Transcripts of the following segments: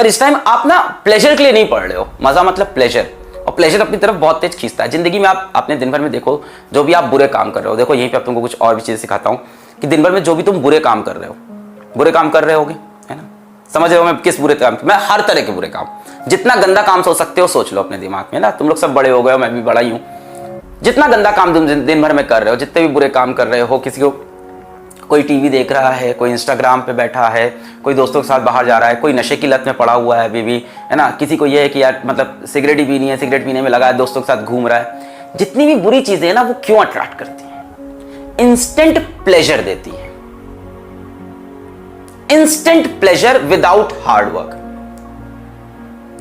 पर इस टाइम आप ना प्लेजर के लिए नहीं पढ़ रहे हो, मजा मतलब प्लेजर, और प्लेजर अपनी तरफ बहुत तेज खींचता है। जिंदगी में आप अपने दिन भर में देखो, जो भी आप बुरे काम कर रहे हो, देखो यहीं पे अब तुमको कुछ और भी चीजें सिखाता हूँ कि दिन भर में जो भी तुम बुरे काम कर रहे हो, बुरे काम कर रहे होगे, है ना, समझ रहे हो मैं किस बुरे काम, मैं हर तरह के बुरे काम, जितना गंदा काम सोच सकते हो सोच लो अपने दिमाग में ना, तुम लोग सब बड़े हो गए हो, मैं भी बड़ा ही हूँ। जितना गंदा काम तुम दिन भर में कर रहे हो, जितने भी बुरे काम कर रहे हो, किसी को कोई टीवी देख रहा है, कोई इंस्टाग्राम पे बैठा है, कोई दोस्तों के साथ बाहर जा रहा है, कोई नशे की लत में पड़ा हुआ है अभी भी, है ना, किसी को ये है कि यार मतलब सिगरेट ही पीनी है, सिगरेट पीने में लगा है, दोस्तों के साथ घूम रहा है। जितनी भी बुरी चीजें हैं ना, वो क्यों अट्रैक्ट करती हैं? इंस्टेंट प्लेजर देती है, instant pleasure without hard work.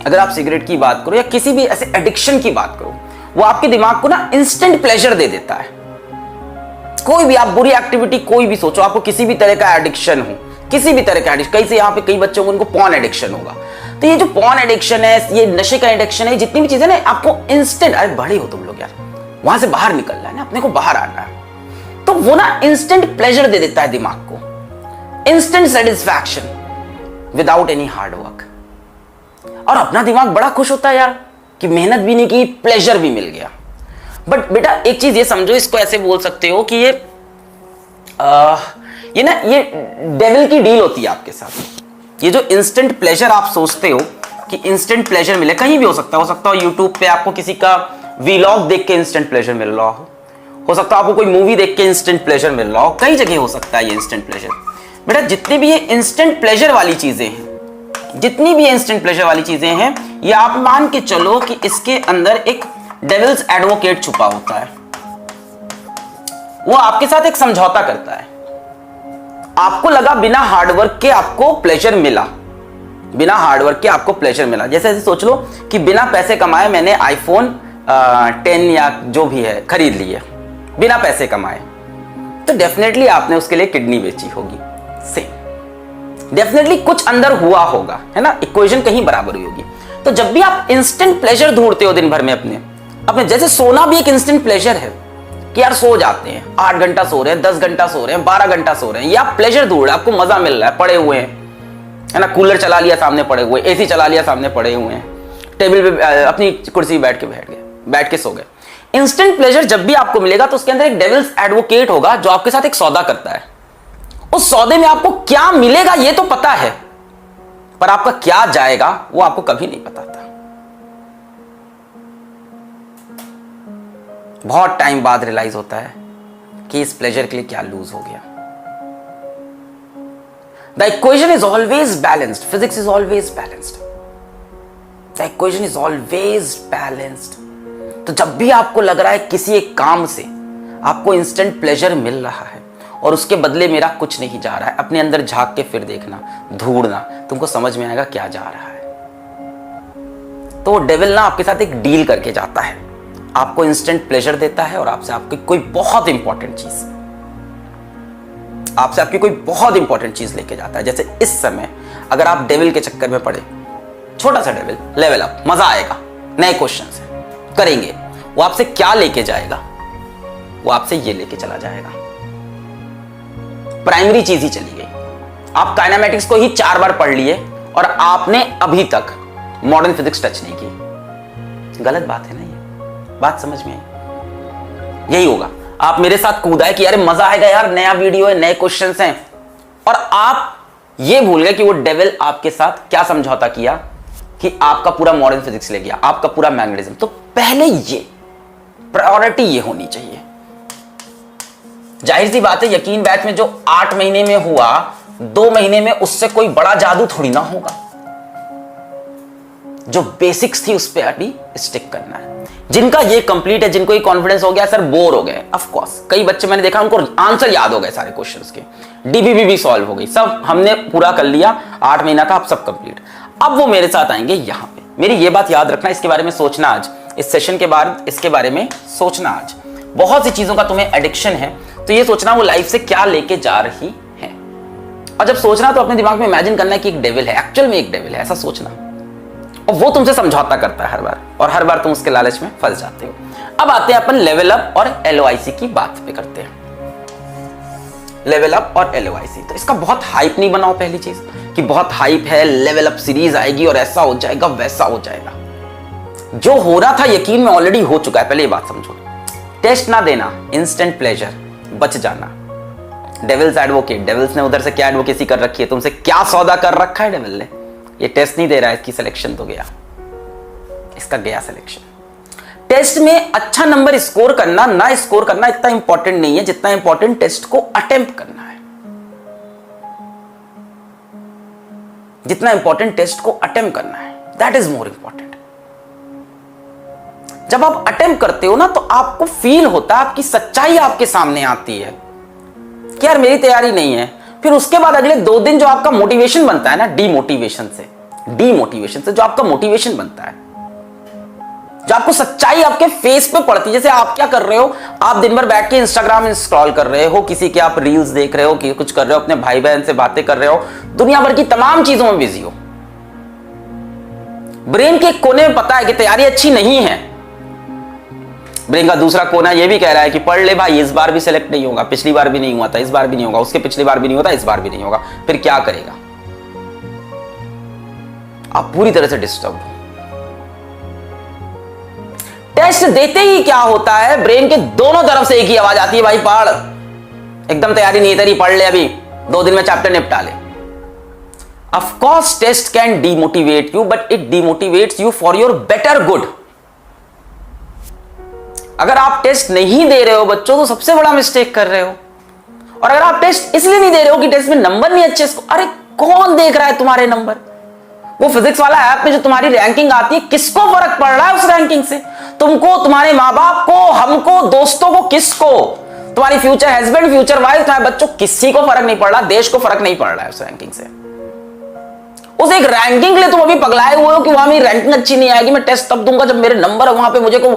अगर आप सिगरेट की बात करो या किसी भी ऐसे एडिक्शन की बात करो, वो आपके दिमाग को ना इंस्टेंट प्लेजर दे देता है। कोई भी आप बुरी एक्टिविटी कोई भी सोचो, आपको किसी भी तरह का एडिक्शन हो, किसी भी तरह का एडिक्शन, कई से यहाँ पे कई बच्चों को उनको पॉर्न एडिक्शन होगा, तो ये जो पॉर्न एडिक्शन है, ये नशे का एडिक्शन है, जितनी भी चीजें ना आपको इंस्टेंट, अरे बड़े हो तुम लोग यार, वहां से बाहर निकलना है ना, अपने को बाहर आना है, तो वो ना इंस्टेंट प्लेजर दे देता है दिमाग को, instant satisfaction without any hard work. और अपना दिमाग बड़ा खुश होता है यार कि मेहनत भी नहीं की, प्लेजर भी मिल गया। बट बेटा एक चीज ये समझो, इसको ऐसे बोल सकते हो कि ये डेविल की डील होती है आपके साथ। ये जो इंस्टेंट प्लेजर आप सोचते हो कि इंस्टेंट प्लेजर मिले, कहीं भी हो सकता हो यूट्यूब पे आपको किसी का वीलॉग देख के इंस्टेंट प्लेजर मिल रहा हो सकता है आपको कोई मूवी देख के इंस्टेंट प्लेजर मिल रहा हो, कई जगह हो सकता है ये इंस्टेंट प्लेजर। बेटा जितनी भी ये इंस्टेंट प्लेजर वाली चीजें हैं, जितनी भी इंस्टेंट प्लेजर वाली चीजें हैं, ये आप मान के चलो कि इसके अंदर एक डेविल्स एडवोकेट छुपा होता है। वो आपके साथ एक समझौता करता है। आपको लगा बिना हार्डवर्क के आपको प्लेजर मिला, बिना हार्डवर्क के आपको प्लेजर मिला। जैसे ऐसे सोच लो कि बिना पैसे कमाए मैंने आईफोन 10 या जो भी है खरीद लिए, बिना पैसे कमाए, तो डेफिनेटली आपने उसके लिए किडनी बेची होगी। सेम डेफिनेटली कुछ अंदर हुआ होगा, है ना, इक्वेशन कहीं बराबर हुई होगी। तो जब भी आप इंस्टेंट प्लेजर ढूंढते हो दिन भर में अपने जैसे सोना भी एक इंस्टेंट प्लेजर है कि यार सो जाते हैं, 8 घंटा सो रहे हैं, 10 घंटा सो रहे हैं, 12 घंटा सो रहे हैं, या प्लेजर ढूंढ रहे हैं, आपको मजा मिल रहा है, पड़े हुए हैं, है ना, कूलर चला लिया सामने पड़े हुए, एसी चला लिया सामने पड़े हुए हैं, टेबल पे अपनी कुर्सी बैठ के सो गए। इंस्टेंट प्लेजर जब भी आपको मिलेगा तो उसके अंदर एक डेविल्स एडवोकेट होगा जो आपके साथ एक सौदा करता है। उस सौदे में आपको क्या मिलेगा ये तो पता है, पर आपका क्या जाएगा वो आपको कभी नहीं पता था। बहुत टाइम बाद रियलाइज होता है कि इस प्लेजर के लिए क्या लूज हो गया। The equation is always balanced, physics is always balanced, the equation is always balanced. तो जब भी आपको लग रहा है किसी एक काम से आपको इंस्टेंट प्लेजर मिल रहा है और उसके बदले मेरा कुछ नहीं जा रहा है, अपने अंदर झांक के फिर देखना, ढूंढना, तुमको समझ में आएगा क्या जा रहा है। तो डेविल ना आपके साथ एक डील करके जाता है, आपको इंस्टेंट प्लेजर देता है और आपसे आपकी कोई बहुत इंपॉर्टेंट चीज लेके जाता है। जैसे इस समय अगर आप डेविल के चक्कर में पड़े, छोटा सा डेविल, लेवल अप, मजा आएगा, नए क्वेश्चन करेंगे, वो आपसे क्या लेके जाएगा? वो आपसे ये लेके चला जाएगा, प्राइमरी चीज ही चली गई। आप काइनेमेटिक्स को ही 4 बार पढ़ लिए और आपने अभी तक मॉडर्न फिजिक्स टच नहीं की। गलत बात है ना, ये बात समझ में आई? यही होगा, आप मेरे साथ कूदा कि यार मजा आएगा यार, नया वीडियो है, नए क्वेश्चंस हैं, और आप ये भूल गए कि वो डेविल आपके साथ क्या समझौता किया कि आपका पूरा मॉडर्न फिजिक्स ले गया, आपका पूरा मैग्नेटिज्म। तो पहले ये प्रायोरिटी ये होनी चाहिए। जाहिर सी बात है, यकीन बैच में जो 8 महीने में हुआ, 2 महीने में उससे कोई बड़ा जादू थोड़ी ना होगा। जो बेसिक्स थी उस पर अभी स्टिक करना है। जिनका ये कंप्लीट है, जिनको ये कॉन्फिडेंस हो गया, सर बोर हो गए, ऑफ कोर्स कई बच्चे मैंने देखा उनको आंसर याद हो गए सारे क्वेश्चंस के, डीबीबी भी सॉल्व हो गई, सब हमने पूरा कर लिया, 8 महीना का, अब सब कंप्लीट। अब वो मेरे साथ आएंगे यहां पे। मेरी ये बात याद रखना, इसके बारे में सोचना आज, इस सेशन के बाद इसके बारे में सोचना आज। बहुत सी चीजों का तुम्हें एडिक्शन है, तो ये सोचना वो लाइफ से क्या लेके जा रही है। और जब सोचना तो अपने दिमाग में इमेजिन करना है कि एक डेविल है, एक्चुअल में एक डेविल है, ऐसा सोचना, और वो तुमसे समझौता करता है हर बार, और हर बार तुम उसके लालच में फंस जाते हो। अब आते हैं अपन लेवल अप और LOIC की बात पे करते हैं। लेवल अप और LOIC। तो इसका बहुत हाइप नहीं बनाओ, पहली चीज कि बहुत हाइप है, लेवल अप सीरीज आएगी और ऐसा हो जाएगा वैसा हो जाएगा। जो हो रहा था यकीन में ऑलरेडी हो चुका है, पहले ये बात समझो। टेस्ट ना देना, इंस्टेंट प्लेजर, बच जाना। डेविल्स एडवोकेट, डेविल्स ने उधर से क्या एडवोकेसी कर रखी है, तुमसे क्या सौदा कर रखा है डेविल ने। ये टेस्ट नहीं दे रहा है, इसकी सिलेक्शन तो गया, इसका गया सिलेक्शन। टेस्ट में अच्छा नंबर स्कोर करना ना स्कोर करना इतना इंपॉर्टेंट नहीं है जितना इंपॉर्टेंट टेस्ट को अटेम्प्ट करना है, जितना इंपॉर्टेंट टेस्ट को अटेम्प्ट करना है, दैट इज मोर इंपॉर्टेंट। जब आप अटेम्प्ट करते हो ना तो आपको फील होता है, आपकी सच्चाई आपके सामने आती है कि यार मेरी तैयारी नहीं है। फिर उसके बाद अगले 2 दिन जो आपका मोटिवेशन बनता है ना, डीमोटिवेशन से जो आपका मोटिवेशन बनता है, जो आपको सच्चाई आपके फेस पे पड़ती है। जैसे आप क्या कर रहे हो, आप दिन भर बैठ के इंस्टाग्राम स्क्रॉल कर रहे हो, किसी के आप रील्स देख रहे हो, कि कुछ कर रहे हो, अपने भाई बहन से बातें कर रहे हो, दुनिया भर की तमाम चीजों में बिजी हो। ब्रेन के कोने में पता है कि तैयारी अच्छी नहीं है, ब्रेन का दूसरा कोना यह भी कह रहा है कि पढ़ ले भाई, इस बार भी सिलेक्ट नहीं होगा, पिछली बार भी नहीं हुआ था, इस बार भी नहीं होगा, उसके पिछली बार भी नहीं होता, इस बार भी नहीं होगा। फिर क्या करेगा, आप पूरी तरह से डिस्टर्ब हो। टेस्ट देते ही क्या होता है, ब्रेन के दोनों तरफ से एक ही आवाज आती है, भाई पढ़, एकदम तैयारी नहीं तेरी, पढ़ ले, अभी 2 दिन में चैप्टर निपटा ले। Of course test can demotivate you, but it demotivates you for your better good. अगर आप टेस्ट नहीं दे रहे हो बच्चों तो सबसे बड़ा मिस्टेक कर रहे हो। और अगर आप टेस्ट इसलिए नहीं दे रहे हो कि टेस्ट में नंबर नहीं अच्छे, अरे कौन देख रहा है तुम्हारे नंबर? वो फिजिक्स वाला ऐप में जो तुम्हारी रैंकिंग आती है, किसको फर्क पड़ रहा है उस रैंकिंग से? तुमको, तुम्हारे माँ बाप को, हमको, दोस्तों को, किसको? तुम्हारी फ्यूचर हस्बैंड, फ्यूचर वाइफ, तुम्हारे बच्चों, किसी को फर्क नहीं पड़ रहा, देश को फर्क नहीं पड़ रहा है उस रैंकिंग से। उस एक रैंकिंग के लिए तुम अभी पगलाए हुए हो कि वहां मेरी रैंकिंग अच्छी नहीं आएगी, मैं टेस्ट तब दूंगा जब मेरे नंबर है वहां पे मुझे को।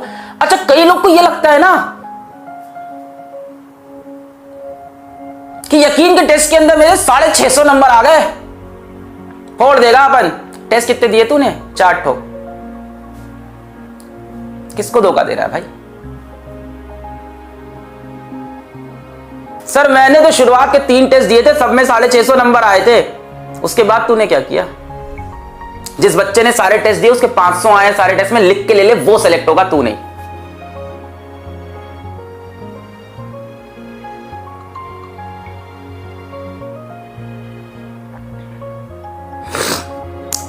अच्छा, कई लोग को यह लगता है ना कि यकीन के टेस्ट के अंदर मेरे 650 नंबर आ गए, फोड़ देगा अपन। टेस्ट कितने दिए तूने? 4 ठो। किसको धोखा दे रहा है भाई? सर मैंने तो शुरुआत के 3 टेस्ट दिए थे, सब में 650 नंबर आए थे। उसके बाद तूने क्या किया? जिस बच्चे ने सारे टेस्ट दिए उसके 500 आए सारे टेस्ट में, लिख के ले ले, वो सेलेक्ट होगा, तू नहीं।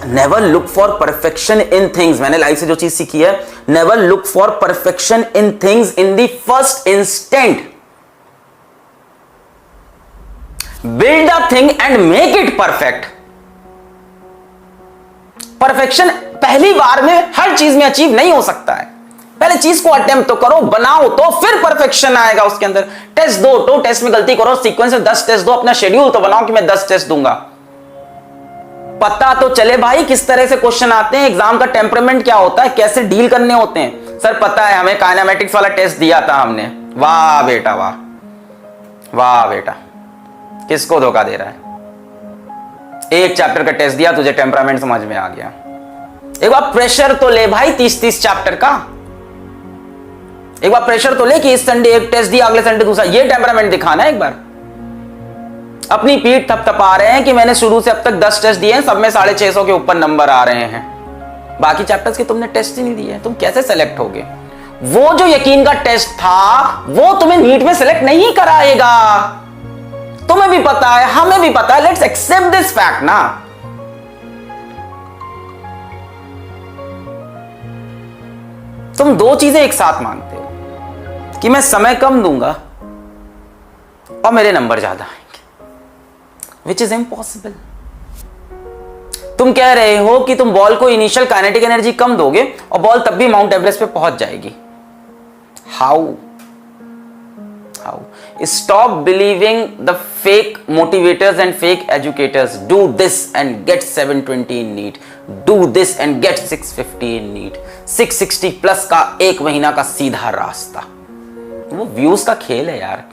Never look for perfection in things. मैंने लाइफ से जो चीज सीखी है, never look for perfection in things in the first instant. Build a thing and make it perfect. Perfection पहली बार में हर चीज में अचीव नहीं हो सकता है। पहले चीज को अटेम्प्ट तो करो, बनाओ, तो फिर परफेक्शन आएगा उसके अंदर। टेस्ट दो, तो टेस्ट में गलती करो, सीक्वेंस में 10 टेस्ट दो, अपना शेड्यूल तो बनाओ कि मैं 10 टेस्ट दूंगा। पता तो चले भाई किस तरह से क्वेश्चन आते हैं, एग्जाम का टेम्परामेंट क्या होता है, कैसे डील करने होते हैं। सर पता है, हमें काइनेमेटिक्स वाला टेस्ट दिया था हमने। वाह बेटा वाह, वाह बेटा, किसको धोखा दे रहा है? एक चैप्टर का टेस्ट दिया, तुझे टेम्परामेंट समझ में आ गया। एक बार प्रेशर तो ले भाई 30-30 चैप्टर का। एक बार प्रेशर तो ले कि इस संडे एक टेस्ट दिया, अगले संडे दूसरा। ये टेम्परामेंट दिखाना है एक बार। अपनी पीठ थपथपा रहे हैं कि मैंने शुरू से अब तक 10 टेस्ट दिए हैं, सब में 650 के ऊपर नंबर आ रहे हैं। बाकी चैप्टर्स के तुमने टेस्ट ही नहीं दिए, तुम कैसे सेलेक्ट होगे? वो जो यकीन का टेस्ट था वो तुम्हें नीट में सेलेक्ट नहीं कराएगा। तुम्हें भी पता है, हमें भी पता है। लेट्स एक्सेप्ट दिस फैक्ट ना। तुम 2 चीजें एक साथ मांगते हो कि मैं समय कम दूंगा और मेरे नंबर ज्यादा आएंगे, विच इज इम्पॉसिबल। तुम कह रहे हो कि तुम बॉल को इनिशियल काइनेटिक एनर्जी कम दोगे और बॉल तब भी माउंट एवरेस्ट पे पहुंच जाएगी। How? Stop believing the fake motivators and fake educators. Do this and get 720 in NEET. Do this and get 650 in NEET. 660 plus का 1 महीना का सीधा रास्ता। वो व्यूज का खेल है यार,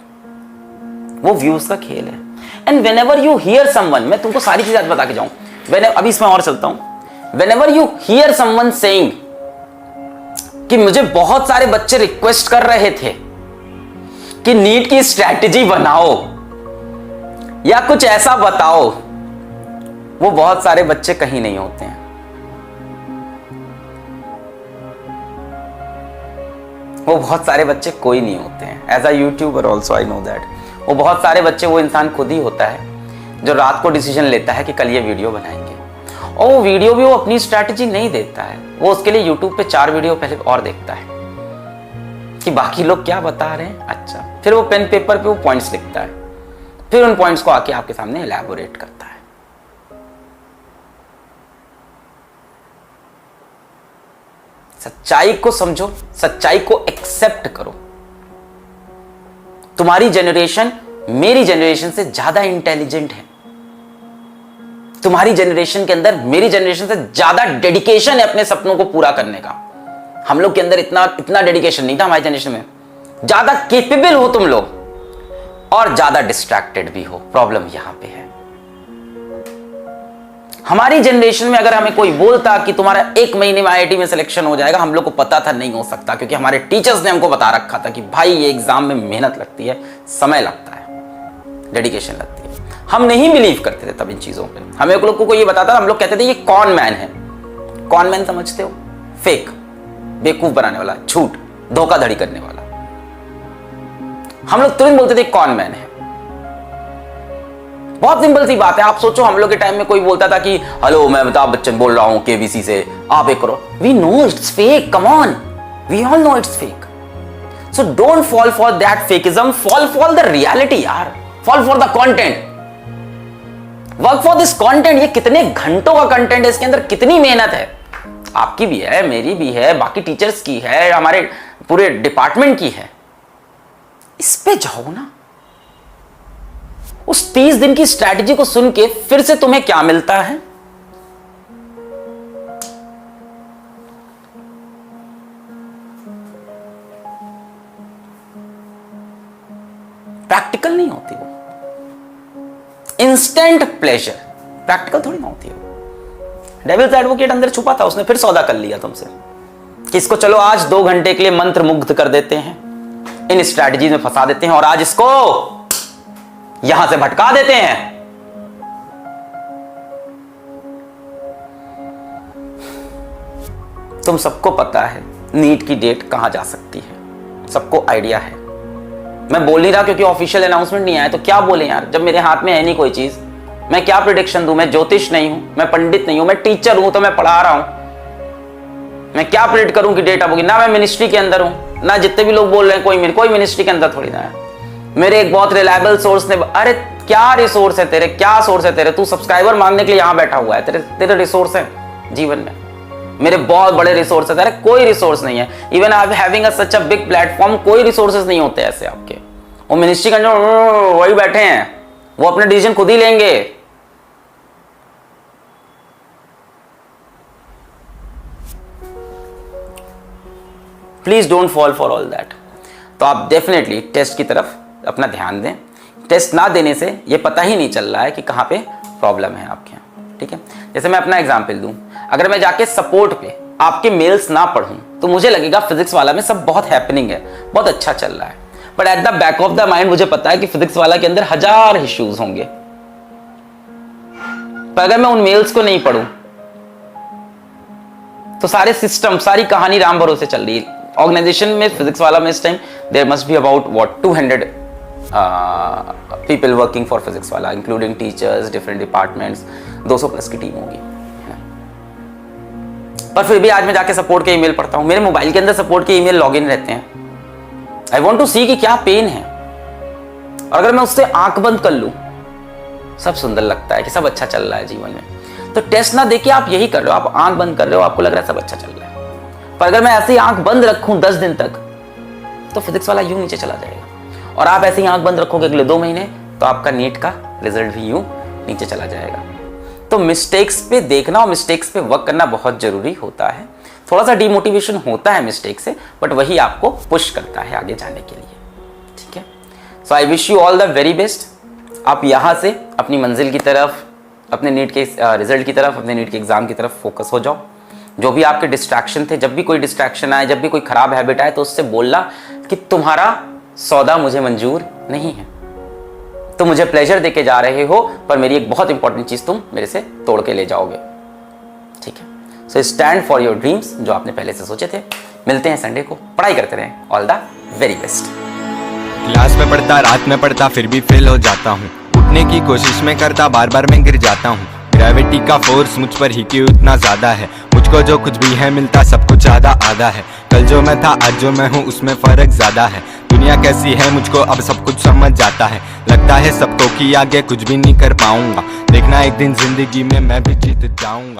वो व्यूज का खेल है। And whenever you hear someone, मैं तुमको सारी चीजें बता के जाऊं, अभी इसमें और चलता हूं। Whenever you hear someone saying कि मुझे बहुत सारे बच्चे रिक्वेस्ट कर रहे थे कि नीट की स्ट्रैटेजी बनाओ, या कुछ ऐसा बताओ। वो बहुत सारे बच्चे कहीं नहीं होते हैं, वो बहुत सारे बच्चे कोई नहीं होते हैं। As a YouTuber also I know that वो बहुत सारे बच्चे, वो इंसान खुद ही होता है जो रात को डिसीजन लेता है कि कल ये वीडियो बनाएंगे, और वो वीडियो भी वो अपनी स्ट्रैटेजी नहीं देता है, वो उसके लिए यूट्यूब पे 4 वीडियो पहले और देखता है कि बाकी लोग क्या बता रहे हैं। अच्छा, फिर वो पेन पेपर पे वो पॉइंट्स लिखता है, फिर उन पॉइंट्स को आके आपके सामने एलैबोरेट करता है। सच्चाई को समझो, सच्चाई को एक्सेप्ट करो। तुम्हारी जनरेशन मेरी जनरेशन से ज्यादा इंटेलिजेंट है, तुम्हारी जनरेशन के अंदर मेरी जनरेशन से ज्यादा डेडिकेशन है अपने सपनों को पूरा करने का। हम लोग के अंदर इतना डेडिकेशन नहीं था हमारी जनरेशन में। ज्यादा केपेबल हो तुम लोग और ज्यादा डिस्ट्रैक्टेड भी हो, प्रॉब्लम यहां पे है। हमारी जनरेशन में अगर हमें कोई बोलता कि तुम्हारा 1 महीने में आईआईटी में सिलेक्शन हो जाएगा, हम लोग को पता था नहीं हो सकता, क्योंकि हमारे टीचर्स ने हमको बता रखा था कि भाई ये एग्जाम में मेहनत लगती है, समय लगता है, डेडिकेशन लगती है। हम नहीं बिलीव करते थे तब इन चीजों पे। हमें लोग को कोई ये बताता था, हम लोग कहते थे ये कॉन मैन है। कॉन मैन समझते हो? फेक, बेवकूफ बनाने वाला, झूठ, धोखाधड़ी करने वाला। हम लोग तुरंत बोलते थे कॉन मैन है। बहुत सिंपल सी बात है। आप सोचो हम लोग के टाइम में कोई बोलता था कि हेलो मैं अमिताभ बच्चन बोल रहा हूं केबीसी से, आप एक करो। We know it's fake, come on, we all know it's fake. So don't fall for that fakeism, fall for the reality यार, fall for the content, work for this content. ये कितने घंटों का कंटेंट है, इसके अंदर कितनी मेहनत है, आपकी भी है, मेरी भी है, बाकी टीचर्स की है, हमारे पूरे डिपार्टमेंट की है। इस पे जाओ ना। उस 30 दिन की स्ट्रैटेजी को सुन के फिर से तुम्हें क्या मिलता है? प्रैक्टिकल नहीं होती वो। इंस्टेंट प्लेजर प्रैक्टिकल थोड़ी ना होती है वो। डेविल्स एडवोकेट अंदर छुपा था, उसने फिर सौदा कर लिया तुमसे कि इसको चलो आज 2 घंटे के लिए मंत्र मुग्ध कर देते हैं, इन स्ट्रैटेजी में फंसा देते हैं और आज इसको यहां से भटका देते हैं। तुम सबको पता है नीट की डेट कहां जा सकती है, सबको आइडिया है। मैं बोल नहीं रहा क्योंकि ऑफिशियल अनाउंसमेंट नहीं आया, तो क्या बोले यार, जब मेरे हाथ में है नहीं कोई चीज, मैं क्या प्रेडिक्शन दूं? मैं ज्योतिष नहीं हूं, मैं पंडित नहीं हूं, मैं टीचर हूं तो मैं पढ़ा रहा हूं। मैं क्या प्रेडिक्ट करूं कि डेट अब होगी? ना मैं मिनिस्ट्री के अंदर हूं, ना जितने भी लोग बोल रहे हैं कोई मिनिस्ट्री के अंदर थोड़ी ना है। मेरे एक बहुत रिलायबल सोर्स ने, अरे क्या रिसोर्स है तेरे, क्या सोर्स है तेरे? तू सब्सक्राइबर मांगने के लिए यहां बैठा हुआ है, तेरे रिसोर्स है जीवन में? मेरे बहुत बड़े रिसोर्स है, तेरे कोई रिसोर्स नहीं है। इवन आप having such a big platform, कोई रिसोर्सेज नहीं होते ऐसे आपके। वो मिनिस्ट्री के अंदर वही बैठे हैं, वो अपने डिसीजन खुद ही लेंगे। Please don't fall for all that. तो आप डेफिनेटली टेस्ट की तरफ अपना ध्यान दें। टेस्ट ना देने से ये पता ही नहीं चल रहा है कि कहां पे प्रॉब्लम है आपके यहाँ, ठीक है? जैसे मैं अपना एग्जांपल दूं, अगर मैं जाके सपोर्ट पे आपके मेल्स ना पढ़ूं तो मुझे लगेगा फिजिक्स वाला में सब बहुत हैपनिंग है, बहुत अच्छा चल रहा है, but at the back of the mind मुझे पता है कि फिजिक्स वाला के अंदर 1000 इश्यूज होंगे। पर अगर मैं उन मेल्स को नहीं पढ़ूं तो सारे सिस्टम, सारी कहानी राम भरोसे चल रही है। ऑर्गेनाइजेशन में फिजिक्स वाला में इस time there must be about 200 people working for physics Wallah, including teachers, different departments, 200 plus की टीम होगी। पर फिर भी आज मैं जाके सपोर्ट के ईमेल पढ़ता हूं, मेरे मोबाइल के अंदर सपोर्ट के ईमेल लॉगिन रहते हैं। आई वांट टू सी कि क्या पेन है, और अगर मैं उससे आंख बंद कर लूं, सब सुंदर लगता है कि सब अच्छा चल रहा है जीवन में। तो टेस्ट ना देके आप यही कर रहे हो, आप आंख बंद कर रहे हो, आपको लग रहा है सब अच्छा चल रहा है। पर अगर मैं ऐसे ही आंख बंद रखूं 10 दिन तक तो फिजिक्स वाला यूं नीचे चला जाएगा, और आप ऐसे ही आंख बंद रखोगे अगले 2 महीने तो आपका नीट का रिजल्ट भी यूं नीचे चला जाएगा। तो मिस्टेक्स पे देखना और मिस्टेक्स पे वर्क करना बहुत जरूरी होता है। थोड़ा सा डिमोटिवेशन होता है मिस्टेक से, बट वही आपको पुश करता है आगे जाने के लिए, ठीक है? So I wish you all the very best. आप यहाँ से अपनी मंजिल की तरफ, अपने नीट के रिजल्ट की तरफ, अपने नीट के एग्जाम की तरफ फोकस हो जाओ। जो भी आपके डिस्ट्रैक्शन थे, जब भी कोई डिस्ट्रैक्शन आए, जब भी कोई खराब हैबिट आए, तो उससे बोलना कि तुम्हारा सौदा मुझे मंजूर नहीं है, तुम मुझे प्लेजर देके जा रहे हो, पर मेरी एक बहुत इंपॉर्टेंट चीज तुम मेरे से तोड़ के ले जाओगे। ठीक है, so stand for your dreams, जो आपने पहले से सोचे थे। मिलते हैं संडे को, पढ़ाई करते रहें। All the very best. Class में पढ़ता, रात में पढ़ता, फिर भी फेल हो जाता हूँ। उठने की कोशिश में करता, बार बार मैं गिर जाता हूँ। ग्रेविटी का फोर्स मुझ पर ही क्यों इतना ज्यादा है? मुझको जो कुछ भी है मिलता, सब कुछ आधा आधा है। कल जो मैं था, आज जो मैं हूँ, उसमें फर्क ज्यादा है। दुनिया कैसी है मुझको अब सब कुछ समझ जाता है। लगता है सबको कि आगे कुछ भी नहीं कर पाऊंगा। देखना एक दिन जिंदगी में मैं भी जीत जाऊंगा।